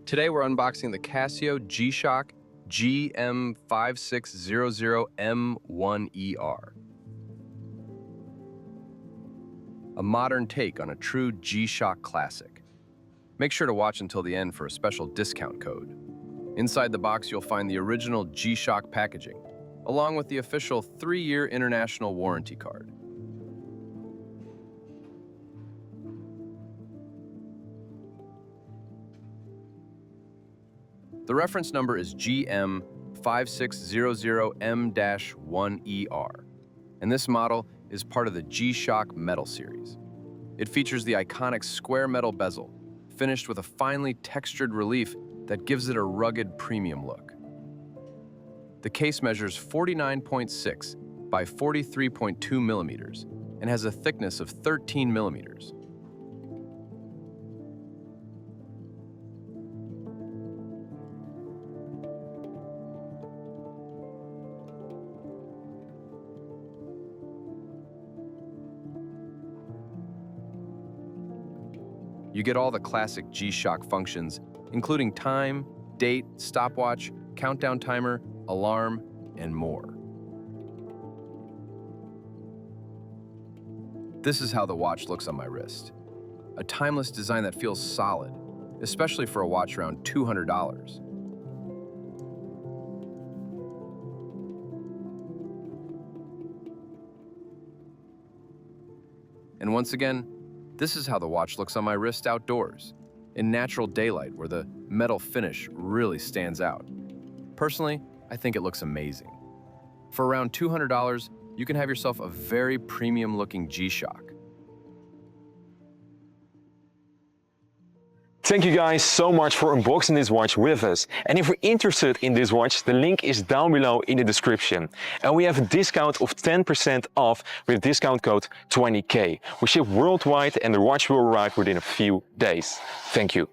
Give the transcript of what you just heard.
Today we're unboxing the Casio G-Shock GM-5600M-1AER. A modern take on a true G-Shock classic. Make sure to watch until the end for a special discount code. Inside the box you'll find the original G-Shock packaging, along with the official 3-year international warranty card. The reference number is GM-5600M-1AER, and this model is part of the G-Shock metal series. It features the iconic square metal bezel, finished with a finely textured relief that gives it a rugged premium look. The case measures 49.6 by 43.2 millimeters and has a thickness of 13 millimeters. You get all the classic G-Shock functions, including time, date, stopwatch, countdown timer, alarm, and more. This is how the watch looks on my wrist. A timeless design that feels solid, especially for a watch around $200. And once again, this is how the watch looks on my wrist outdoors, in natural daylight where the metal finish really stands out. Personally, I think it looks amazing. For around $200, you can have yourself a very premium-looking G-Shock. Thank you guys so much for unboxing this watch with us. And if you're interested in this watch, the link is down below in the description. And we have a discount of 10% off with discount code 20K. We ship worldwide and the watch will arrive within a few days. Thank you.